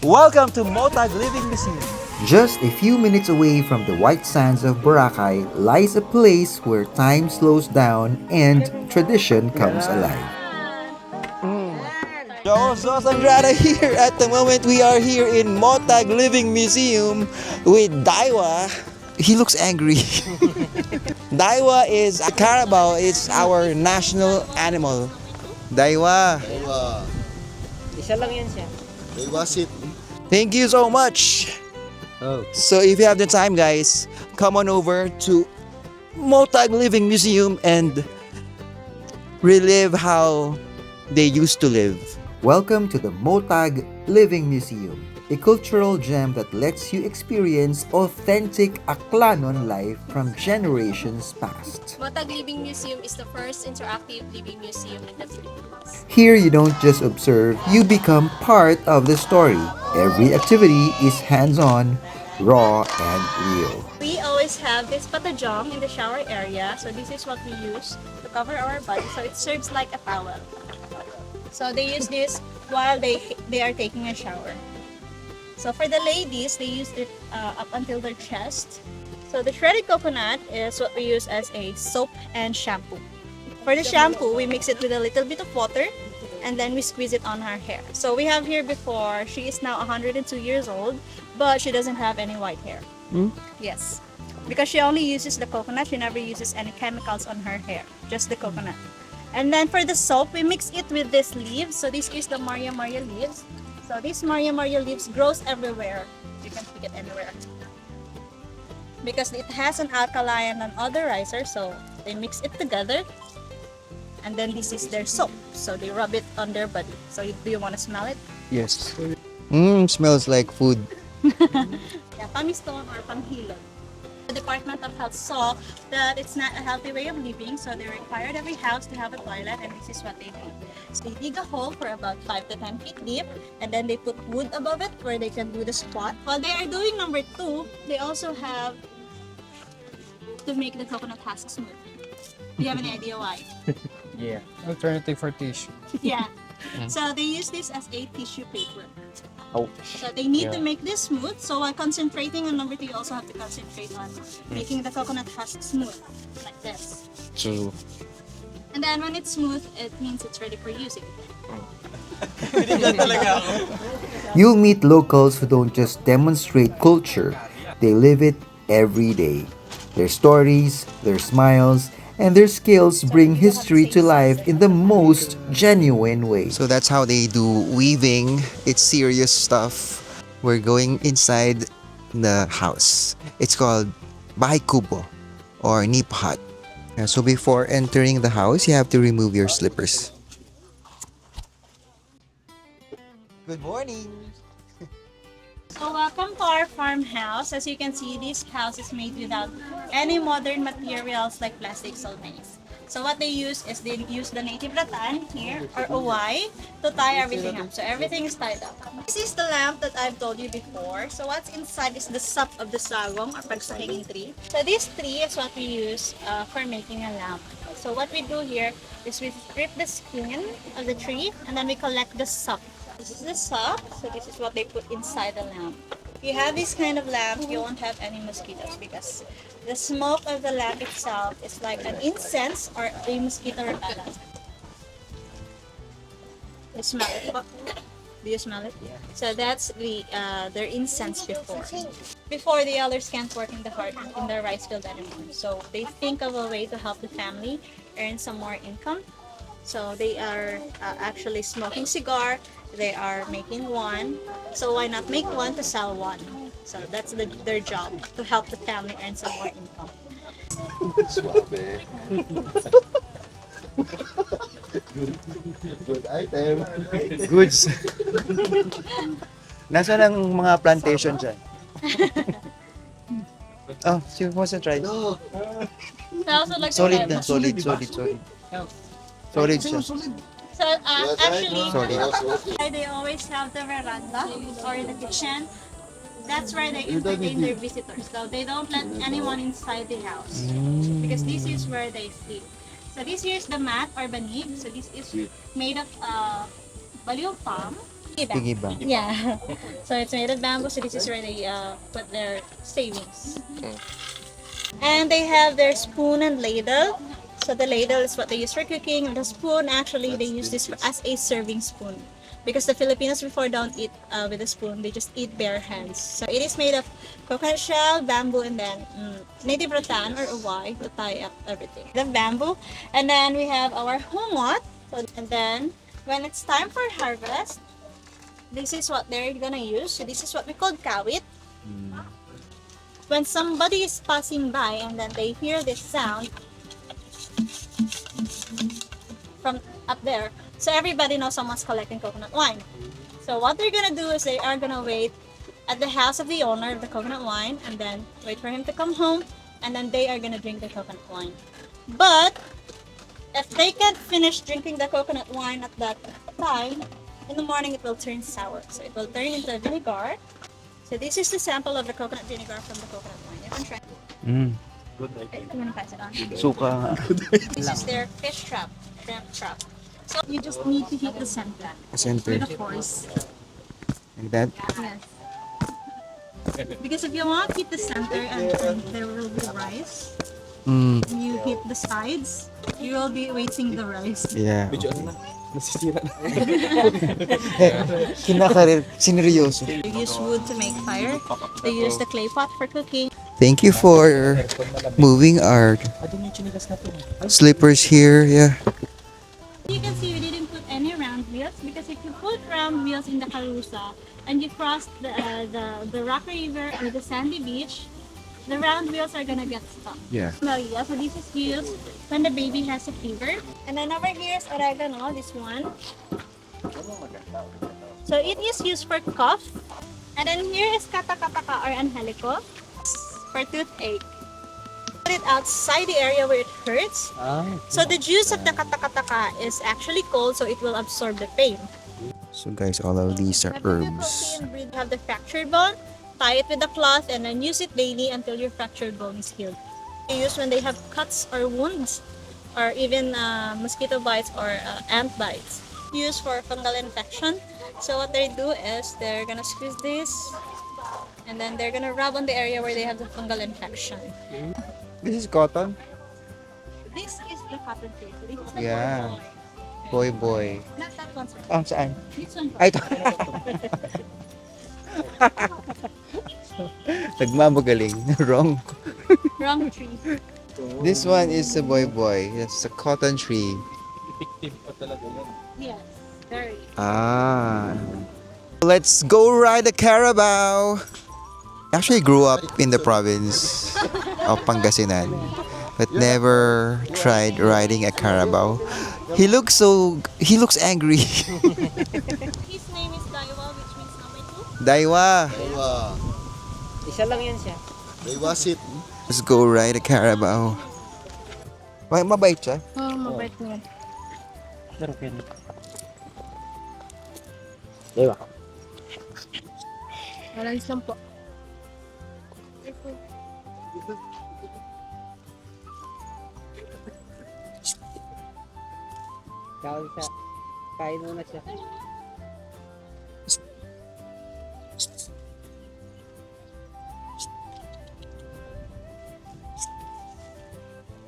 Welcome to Motag Living Museum. Just a few minutes away from the white sands of Boracay lies a place where time slows down and tradition comes alive. So, Andrada here. At the moment, we are here in Motag Living Museum with Daiwa. He looks angry. Daiwa is a Carabao. It's our national animal. Daiwa, Isa lang yan siya. thank you so much. So if you have the time, guys, come on over to Motag Living Museum and relive how they used to live. Welcome to the Motag Living Museum, a cultural gem that lets you experience authentic Aklanon life from generations past. Motag Living Museum is the first interactive living museum in the Philippines. Here you don't just observe, you become part of the story. Every activity is hands-on, raw, and real. We always have this patajong in the shower area. So this is what we use to cover our body. So it serves like a towel. So they use this while they are taking a shower. So for the ladies, they use it up until their chest. So the shredded coconut is what we use as a soap and shampoo. For the shampoo, we mix it with a little bit of water and then we squeeze it on her hair. So we have here before, she is now 102 years old, but she doesn't have any white hair. Yes. Because she only uses the coconut, she never uses any chemicals on her hair, just the coconut. And then for the soap, we mix it with these leaves. So this is the Maria Maria leaves. So these Maria Maria leaves grows everywhere. You can pick it anywhere. Because it has an alkali and an odorizer, so they mix it together. And then this is their soap. So they rub it on their body. So do you want to smell it? Yes. Smells like food. Yeah, pamiston or panghilod. The Department of Health saw that it's not a healthy way of living, so they required every house to have a toilet, and this is what they did. So they dig a hole for about 5 to 10 feet deep, and then they put wood above it where they can do the squat. While they are doing number 2, they also have to make the coconut husk smooth. Do you have any idea why? Yeah. Alternative for tissue. Yeah. So they use this as a tissue paper. Oh. So they need to make this smooth. So while concentrating on number 2, you also have to concentrate on making the coconut husk smooth, like this. True. And then when it's smooth, it means it's ready for using. You'll meet locals who don't just demonstrate culture, they live it every day. Their stories, their smiles, and their skills bring history to life in the most genuine way. So that's how they do weaving. It's serious stuff. We're going inside the house. It's called Bahay Kubo or Nipa Hut. So before entering the house, you have to remove your slippers. Good morning. So welcome to our farmhouse. As you can see, this house is made without any modern materials like plastics or maize. So what they use is they use the native rattan here or uway to tie everything up. So everything is tied up. This is the lamp that I've told you before. So what's inside is the sap of the sagong or pagsahingin tree. So this tree is what we use for making a lamp. So what we do here is we strip the skin of the tree and then we collect the sap. This is the sap, so this is what they put inside the lamp. If you have this kind of lamp, you won't have any mosquitoes because the smoke of the lamp itself is like an incense or a mosquito repellent. You smell it? Do you smell it? Yeah. So that's their incense before. Before, the elders can't work in the rice field anymore. So they think of a way to help the family earn some more income. So they are actually smoking cigar. They are making one. So why not make one to sell one? So that's their job, to help the family earn some more income. Good item. Goods. Nasaan ang mga plantation dyan? Oh, she wants to try. No. I also like to Solid have- na, solid. Solid siya. So actually, Sorry. they always have the veranda or the kitchen. That's where they entertain their visitors. So they don't let anyone inside the house because this is where they sleep. So this here is the mat or banig. So this is made of baliw palm. Piggy bank. Yeah. So it's made of bamboo, so this is where they put their savings. And they have their spoon and ladle. So the ladle is what they use for cooking. The spoon, actually, they use this as a serving spoon. Because the Filipinos before don't eat with a spoon, they just eat bare hands. So it is made of coconut shell, bamboo, and then native rattan or uwai to tie up everything. The bamboo. And then we have our humot. So, and then when it's time for harvest, this is what they're gonna use. So this is what we call kawit. When somebody is passing by and then they hear this sound from up there, so everybody knows someone's collecting coconut wine. So what they're gonna do is they are gonna wait at the house of the owner of the coconut wine and then wait for him to come home, and then they are gonna drink the coconut wine. But if they can't finish drinking the coconut wine at that time, in the morning it will turn sour. So it will turn into a vinegar. So this is the sample of the coconut vinegar from the coconut wine. You can try. Okay, I'm gonna pass it on. Suka nga. This is their fish trap, shrimp trap. So you just need to hit the center Center. with a force. Like that. Yes. Because if you want to hit the center and there will be rice, you hit the sides, you will be waiting the rice. Yeah. Nasisira na. Kinakarir. Sineryoso. They use wood to make fire. They use the clay pot for cooking. Thank you for moving our slippers here. Yeah. You can see we didn't put any round wheels because if you put round wheels in the Carusa and you cross the rock river or the sandy beach, the round wheels are gonna get stuck. Yeah. Yeah, so this is used when the baby has a fever. And then over here is oregano, this one. So it is used for cough. And then here is katakataka or angelico for toothache. Put it outside the area where it hurts. So the juice of the katakataka is actually cold, so it will absorb the pain. So guys, all of these are herbs. You have the fractured bone, tie it with a cloth, and then use it daily until your fractured bone is healed. They use when they have cuts or wounds, or even mosquito bites or ant bites. Used for fungal infection. So what they do is they're gonna squeeze this, and then they're gonna rub on the area where they have the fungal infection. This is cotton? This is the cotton tree. So this is the Yeah. boy. Boy. Not that one, sir. Oh, saan? This one. Ay, ito. Nagmamagaling. Wrong. Wrong tree. This one is a boy. It's a cotton tree. Effective pa talaga yan. Yes, very. Ah. Let's go ride the Carabao. I actually grew up in the province of Pangasinan, but never tried riding a Carabao. He looks angry. His name is Daiwa, which means number 2. Daiwa. Isa lang yan siya. Let's go ride a Carabao. Mabait siya. Oh, mabait niya. Pero pwede. Diba? Balance lang po. Kain muna siya.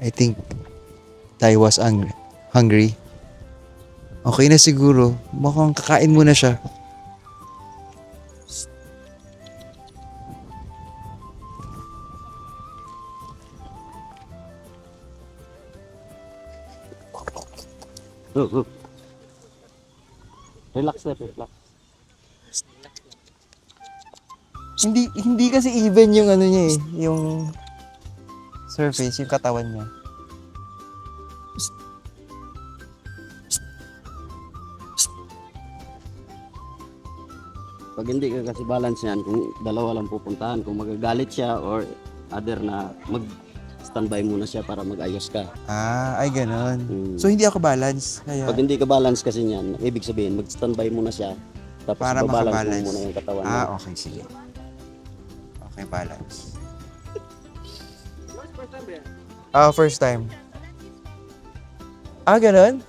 I think Daiwa's hungry. Okay na siguro. Mukhang kakain muna siya. Relax na, relax. Hindi kasi even yung ano niya eh, yung surface, yung katawan niya. Pag hindi ka kasi balance yan, kung dalawa lang pupuntahan, kung magagalit siya or other na mag-standby muna siya para mag-ayos ka. Ah, ay ganon. So hindi ako balance. Kaya Pag hindi ka balance kasi niyan, ibig sabihin, mag-standby muna siya, tapos para babalance makabalance. mo muna yung katawan niya. Ah, okay, sige. Okay, balance. Ah, first time. Ah, ganon?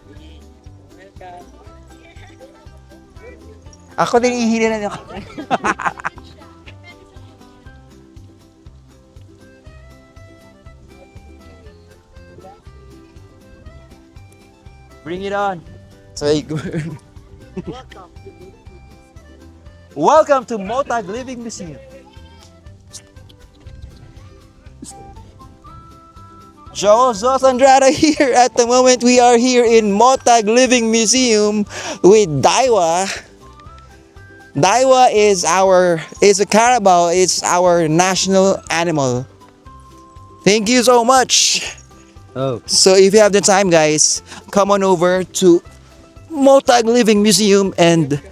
Ako din ihili na ako. Bring it on. Say good. Welcome to Motag Living Museum. Joseph Andrada here. At the moment, we are here in Motag Living Museum with Daiwa. Daiwa is a Carabao. It's our national animal. Thank you so much. Oh. So if you have the time, guys, come on over to Motag Living Museum and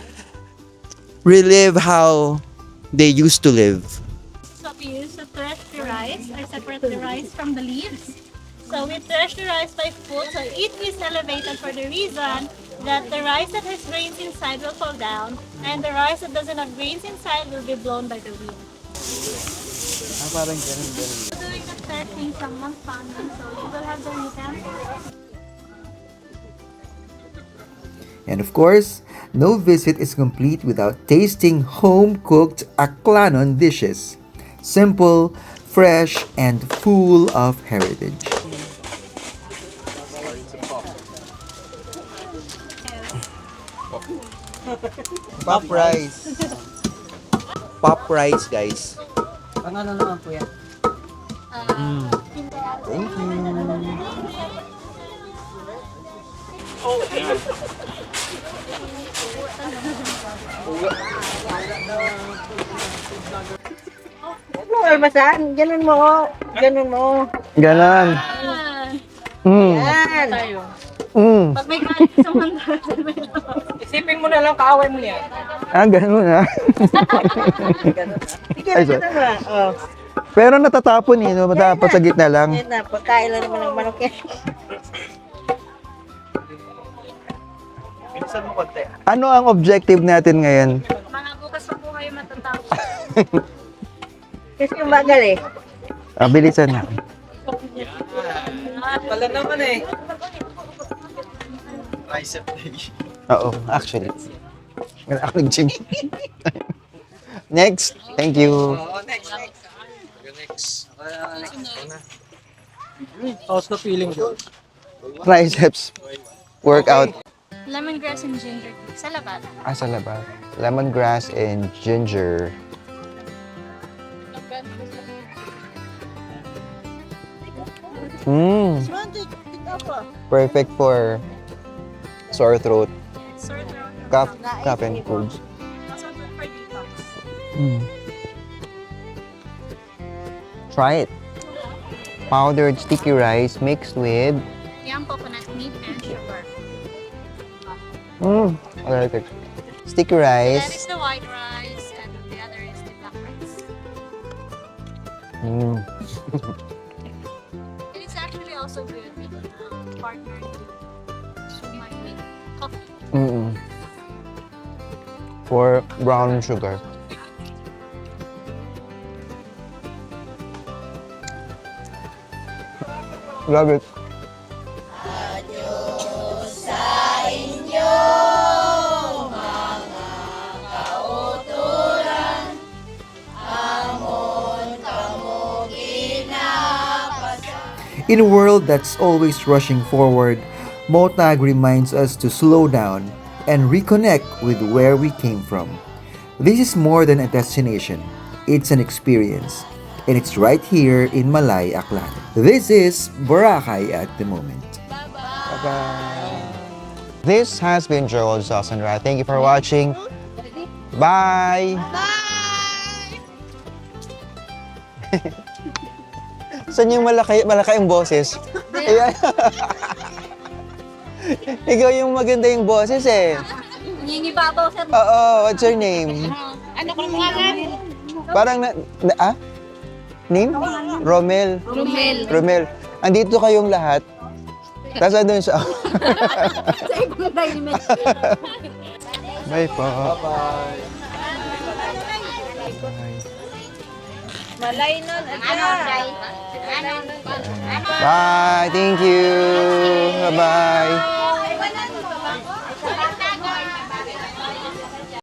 relive how they used to live. So we use to thresh the rice or separate the rice from the leaves. So we thresh the rice by foot, so it is elevated for the reason that the rice that has grains inside will fall down and the rice that doesn't have grains inside will be blown by the wind. Parang ganun. Doing the threshing, someone's farming, so you will have the utensils. And of course, no visit is complete without tasting home-cooked Aklanon dishes. Simple, fresh, and full of heritage. Pop rice. Pop rice, guys. Ano naman po yan? Thank you. Ano masan? Ganun mo. Ganun mo. Ganon. Yan. Pag may kanin sa mga Isipin mo na lang, kaaway mo yan. Ganon ha. Sige, Ay, sir. na. Oh. Pero natatapon eh, no? Matapos sa gitna lang. Yan na, pagkain lang naman ng manok yan. Ano ang objective natin ngayon? mga bukas pa po kayo matatapos. Kasi yung bagal eh. Bilisan na. Wala naman eh. Oo, actually. Ako nag-gym. Next. Thank you. Next. How's the feeling ko? Triceps. Workout. Lemongrass and ginger tea sa labat. Sa labas. Lemongrass and ginger. Perfect for sore throat, Sore throat. cough and colds. Also good for detox. Try it. Powdered sticky rice mixed with Yam coconut meat and sugar. I like it. Sticky That is rice. the white rice and the other is the black rice. And it's actually also good with partner so much with coffee. For brown sugar. Love it. In a world that's always rushing forward, Motag reminds us to slow down and reconnect with where we came from. This is more than a destination, it's an experience. And it's right here in Malay Aklan. This is Boracay at the moment. Bye-bye. This has been Joel Sosandra. Thank you for watching. Bye! Bye! Saan yung malaki yung boses? Ayan. Ikaw yung maganda yung boses eh. Nangingibabaw sir. Oo, what's your name? Ano kung pangalan? Parang Name? Romel. Romel. Andito kayong lahat. Tapos andun siya. Bye po. Bye-bye. Malay nun. Bye. Thank you. Bye-bye.